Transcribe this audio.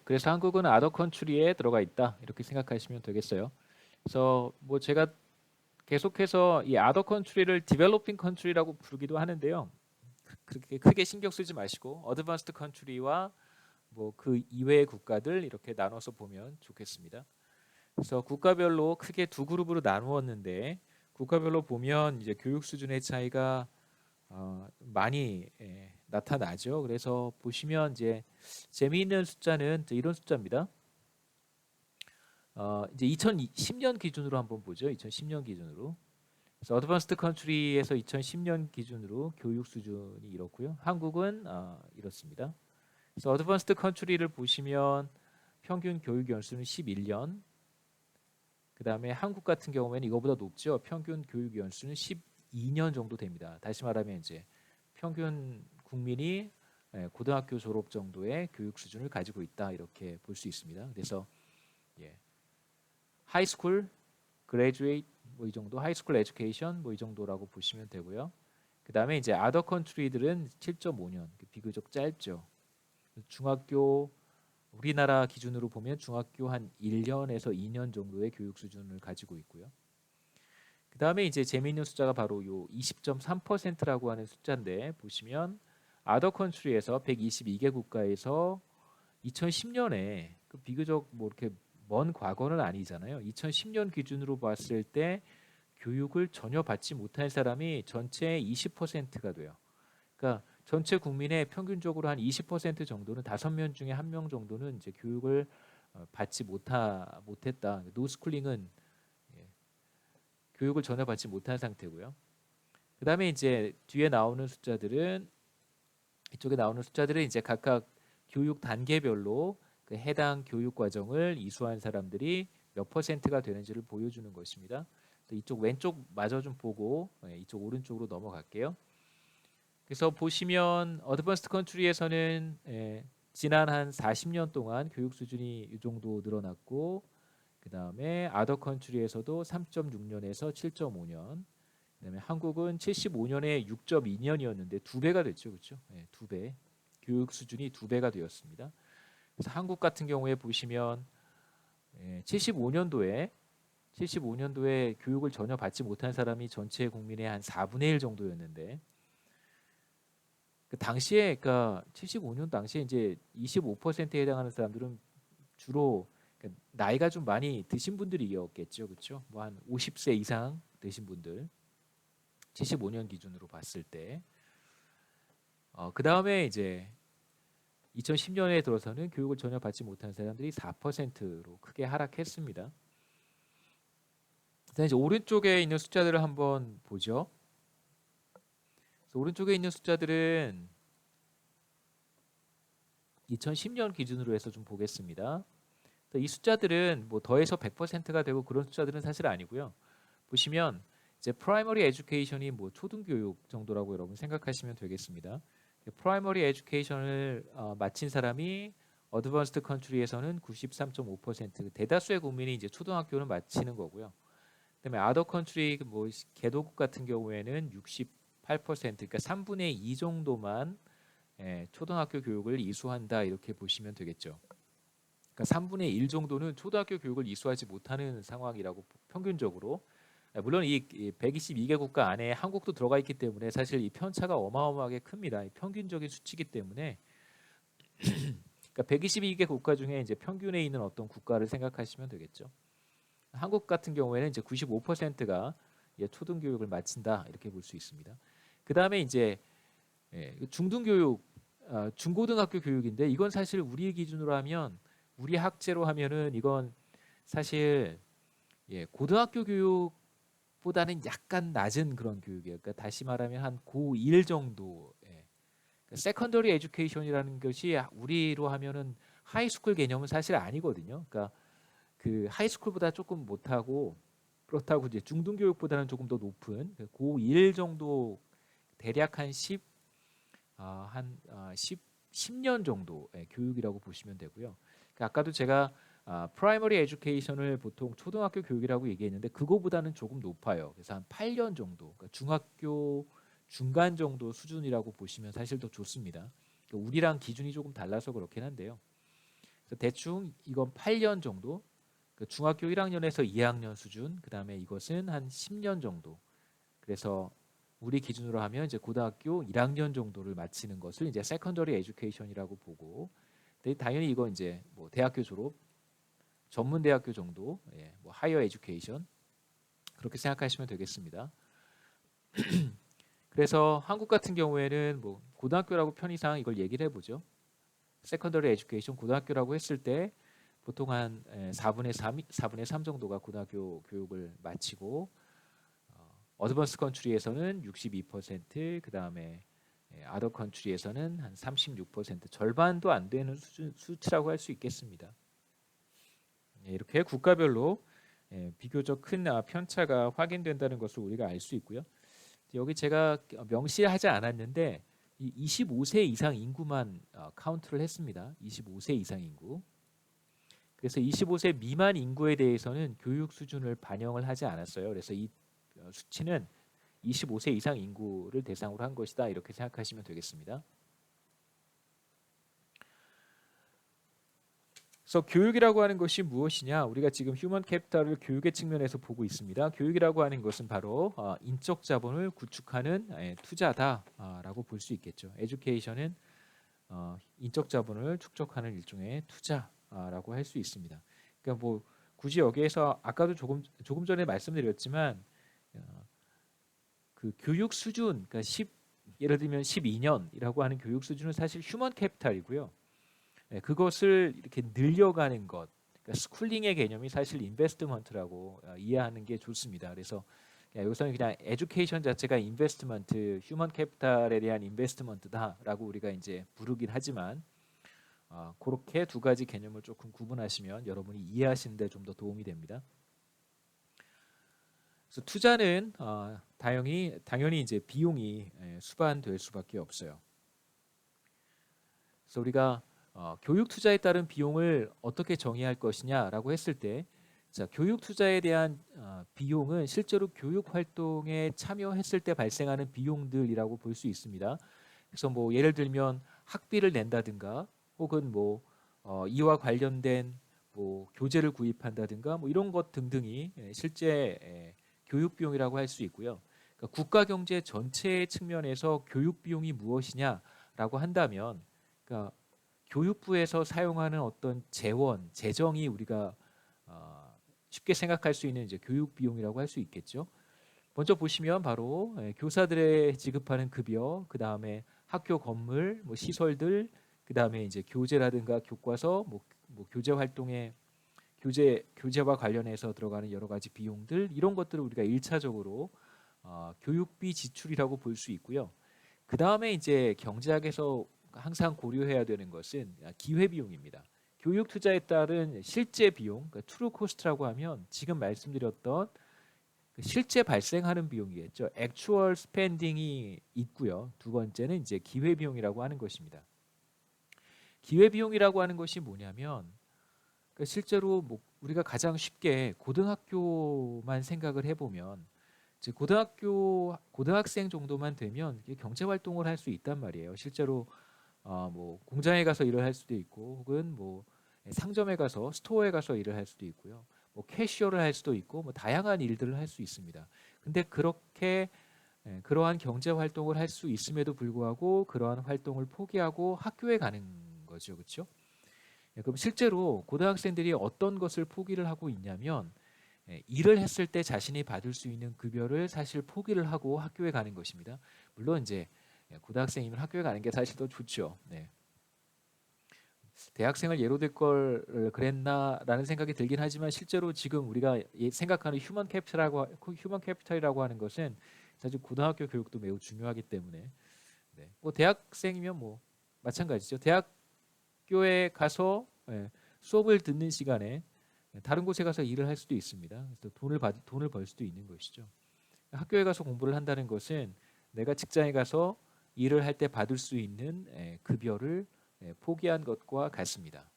그래서 한국은 other country에 들어가 있다 이렇게 생각하시면 되겠어요. 그래서 뭐 제가 계속해서 이 other country를 developing country라고 부르기도 하는데요. 그렇게 크게 신경 쓰지 마시고 advanced country와 뭐 그 이외의 국가들 이렇게 나눠서 보면 좋겠습니다. 그래서 국가별로 크게 두 그룹으로 나누었는데 국가별로 보면 이제 교육 수준의 차이가 많이 나타나죠. 그래서 보시면 이제 재미있는 숫자는 이제 이런 숫자입니다. 이제 2010년 기준으로 한번 보죠. 2010년 기준으로. 그래서 어드밴스드 컨트리에서 2010년 기준으로 교육 수준이 이렇고요. 한국은 이렇습니다. 그래서 어드밴스드 컨트리를 보시면 평균 교육 연수는 11년. 그다음에 한국 같은 경우에는 이거보다 높죠. 평균 교육 연수는 12년 정도 됩니다. 다시 말하면 이제 평균 국민이 고등학교 졸업 정도의 교육 수준을 가지고 있다 이렇게 볼 수 있습니다. 그래서 하이스쿨, 그레주에이트 뭐 이 정도, 하이스쿨 에듀케이션 뭐 이 정도라고 보시면 되고요. 그다음에 이제 아더 컨트리들은 7.5년 비교적 짧죠. 중학교 우리나라 기준으로 보면 중학교 한 1년에서 2년 정도의 교육 수준을 가지고 있고요. 그 다음에 이제 재미있는 숫자가 바로 요 20.3%라고 하는 숫자인데 보시면 아더 컨트리에서 122개 국가에서 2010년에 그 비교적 뭐 이렇게 먼 과거는 아니잖아요. 2010년 기준으로 봤을 때 교육을 전혀 받지 못한 사람이 전체의 20%가 돼요. 그러니까 전체 국민의 평균적으로 한 20% 정도는 5명 중에 1명 정도는 이제 교육을 받지 못했다. 노스쿨링은 교육을 전혀 받지 못한 상태고요. 그다음에 이제 뒤에 나오는 숫자들은 이쪽에 나오는 숫자들은 이제 각각 교육 단계별로 그 해당 교육 과정을 이수한 사람들이 몇 퍼센트가 되는지를 보여주는 것입니다. 이쪽 왼쪽 마저 좀 보고 이쪽 오른쪽으로 넘어갈게요. 그래서 보시면 어드밴스드 컨트리에서는 지난 한 40년 동안 교육 수준이 이 정도 늘어났고 그 다음에 아더 컨트리에서도 3.6년에서 7.5년 그다음에 한국은 75년에 6.2년이었는데 2배가 됐죠. 그렇죠? 2배. 교육 수준이 2배가 되었습니다. 그래서 한국 같은 경우에 보시면 75년도에 교육을 전혀 받지 못한 사람이 전체 국민의 한 4분의 1 정도였는데 그 당시에 그러니까 75년 당시에 이제 25%에 해당하는 사람들은 주로 나이가 좀 많이 드신 분들이었겠죠. 그렇죠? 뭐 한 50세 이상 되신 분들. 75년 기준으로 봤을 때. 그 다음에 이제 2010년에 들어서는 교육을 전혀 받지 못한 사람들이 4%로 크게 하락했습니다. 이제 오른쪽에 있는 숫자들을 한번 보죠. 그래서 오른쪽에 있는 숫자들은 2010년 기준으로 해서 좀 보겠습니다. 이 숫자들은 뭐 더해서 100%가 되고 그런 숫자들은 사실 아니고요. 보시면 이제 프라이머리 에듀케이션이 뭐 초등교육 정도라고 여러분 생각하시면 되겠습니다. 프라이머리 에듀케이션을 마친 사람이 어드밴스드 컨트리에서는 93.5% 대다수의 국민이 이제 초등학교를 마치는 거고요. 그다음에 아더 컨트리 뭐 개도국 같은 경우에는 68% 그러니까 3분의 2 정도만 초등학교 교육을 이수한다 이렇게 보시면 되겠죠. 그러니까 3분의 1 정도는 초등학교 교육을 이수하지 못하는 상황이라고 평균적으로. 물론 이 122개 국가 안에 한국도 들어가 있기 때문에 사실 이 편차가 어마어마하게 큽니다. 평균적인 수치이기 때문에 그러니까 122개 국가 중에 이제 평균에 있는 어떤 국가를 생각하시면 되겠죠. 한국 같은 경우에는 이제 95%가 초등교육을 마친다 이렇게 볼 수 있습니다. 그 다음에 이제 중등교육, 중고등학교 교육인데 이건 사실 우리 기준으로 하면 우리 학제로 하면은 이건 사실 고등학교 교육보다는 약간 낮은 그런 교육이에요. 그러니까 다시 말하면 한 고1 정도. 세컨더리 에듀케이션이라는 것이 우리로 하면은 하이스쿨 개념은 사실 아니거든요. 그러니까 그 하이스쿨보다 조금 못하고 그렇다고 이제 중등교육보다는 조금 더 높은 고1 정도 대략 한 10년 정도의 교육이라고 보시면 되고요. 아까도 제가 프라이머리 에듀케이션을 보통 초등학교 교육이라고 얘기했는데 그거보다는 조금 높아요. 그래서 한 8년 정도, 그러니까 중학교 중간 정도 수준이라고 보시면 사실 더 좋습니다. 그러니까 우리랑 기준이 조금 달라서 그렇긴 한데요. 그래서 대충 이건 8년 정도, 그 중학교 1학년에서 2학년 수준, 그 다음에 이것은 한 10년 정도. 그래서 우리 기준으로 하면 이제 고등학교 1학년 정도를 마치는 것을 이제 세컨더리 에듀케이션이라고 보고, 근데 당연히 이건 이제 뭐 대학교 졸업, 전문 대학교 정도, 뭐 하이어 에듀케이션 그렇게 생각하시면 되겠습니다. 그래서 한국 같은 경우에는 뭐 고등학교라고 편의상 이걸 얘기를 해보죠. 세컨더리 에듀케이션 고등학교라고 했을 때 보통 한 4분의 3 정도가 고등학교 교육을 마치고, 어드밴스 컨트리에서는 62%, 그 다음에 아더 컨트리에서는 한 36%, 절반도 안 되는 수치라고 할 수 있겠습니다. 이렇게 국가별로 비교적 큰 편차가 확인된다는 것을 우리가 알 수 있고요. 여기 제가 명시하지 않았는데 이 25세 이상 인구만 카운트를 했습니다. 25세 이상 인구. 그래서 25세 미만 인구에 대해서는 교육 수준을 반영을 하지 않았어요. 그래서 이 수치는 25세 이상 인구를 대상으로 한 것이다, 이렇게 생각하시면 되겠습니다. 그래서 교육이라고 하는 것이 무엇이냐? 우리가 지금 휴먼 캐피탈을 교육의 측면에서 보고 있습니다. 교육이라고 하는 것은 바로 인적 자본을 구축하는 투자다라고 볼 수 있겠죠. 에듀케이션은 인적 자본을 축적하는 일종의 투자라고 할 수 있습니다. 그러니까 뭐 굳이 여기에서 아까도 조금 전에 말씀드렸지만 그 교육 수준, 그러니까 예를 들면 12년이라고 하는 교육 수준은 사실 휴먼 캐피탈이고요. 그것을 이렇게 늘려가는 것, 그러니까 스쿨링의 개념이 사실 인베스트먼트라고 이해하는 게 좋습니다. 그래서 여기서는 그냥 에듀케이션 자체가 인베스트먼트, 휴먼 캐피탈에 대한 인베스트먼트다라고 우리가 이제 부르긴 하지만, 그렇게 두 가지 개념을 조금 구분하시면 여러분이 이해하시는 데 좀 더 도움이 됩니다. 그래서 투자는 당연히 이제 비용이 수반될 수밖에 없어요. 그래서 우리가 교육 투자에 따른 비용을 어떻게 정의할 것이냐라고 했을 때, 자, 교육 투자에 대한 비용은 실제로 교육 활동에 참여했을 때 발생하는 비용들이라고 볼 수 있습니다. 그래서 뭐 예를 들면 학비를 낸다든가, 혹은 뭐 이와 관련된 뭐 교재를 구입한다든가, 뭐 이런 것 등등이 실제 교육 비용이라고 할 수 있고요. 그러니까 국가 경제 전체의 측면에서 교육 비용이 무엇이냐라고 한다면, 그러니까 교육부에서 사용하는 어떤 재정이 우리가 쉽게 생각할 수 있는 이제 교육 비용이라고 할 수 있겠죠. 먼저 보시면 바로 교사들의 지급하는 급여, 그 다음에 학교 건물, 뭐 시설들, 그 다음에 이제 교재라든가 교과서, 뭐 교재 활동에 교재와 관련해서 들어가는 여러 가지 비용들, 이런 것들을 우리가 1차적으로 교육비 지출이라고 볼 수 있고요. 그 다음에 이제 경제학에서 항상 고려해야 되는 것은 기회비용입니다. 교육 투자에 따른 실제 비용, 그러니까 트루 코스트라고 하면 지금 말씀드렸던 실제 발생하는 비용이겠죠. 액추얼 스펜딩이 있고요. 두 번째는 이제 기회비용이라고 하는 것입니다. 기회비용이라고 하는 것이 뭐냐면, 그러니까 실제로 뭐 우리가 가장 쉽게 고등학교만 생각을 해보면, 고등학생 정도만 되면 경제 활동을 할 수 있단 말이에요. 실제로 뭐 공장에 가서 일을 할 수도 있고, 혹은 뭐 상점에 가서, 스토어에 가서 일을 할 수도 있고요. 뭐 캐시어를 할 수도 있고, 뭐 다양한 일들을 할 수 있습니다. 근데 그렇게 그러한 경제 활동을 할 수 있음에도 불구하고 그러한 활동을 포기하고 학교에 가는 거죠, 그렇죠? 그럼 실제로 고등학생들이 어떤 것을 포기를 하고 있냐면, 일을 했을 때 자신이 받을 수 있는 급여를 사실 포기를 하고 학교에 가는 것입니다. 물론 이제 고등학생이면 학교에 가는 게 사실 더 좋죠. 네. 대학생을 예로 들 걸 그랬나라는 생각이 들긴 하지만, 실제로 지금 우리가 생각하는 휴먼 캐피탈이라고 하는 것은 사실 고등학교 교육도 매우 중요하기 때문에, 뭐 대학생이면 뭐 마찬가지죠. 대학교에 가서 수업을 듣는 시간에 다른 곳에 가서 일을 할 수도 있습니다. 그래서 돈을 벌 수도 있는 것이죠. 학교에 가서 공부를 한다는 것은 내가 직장에 가서 일을 할 때 받을 수 있는 급여를 포기한 것과 같습니다.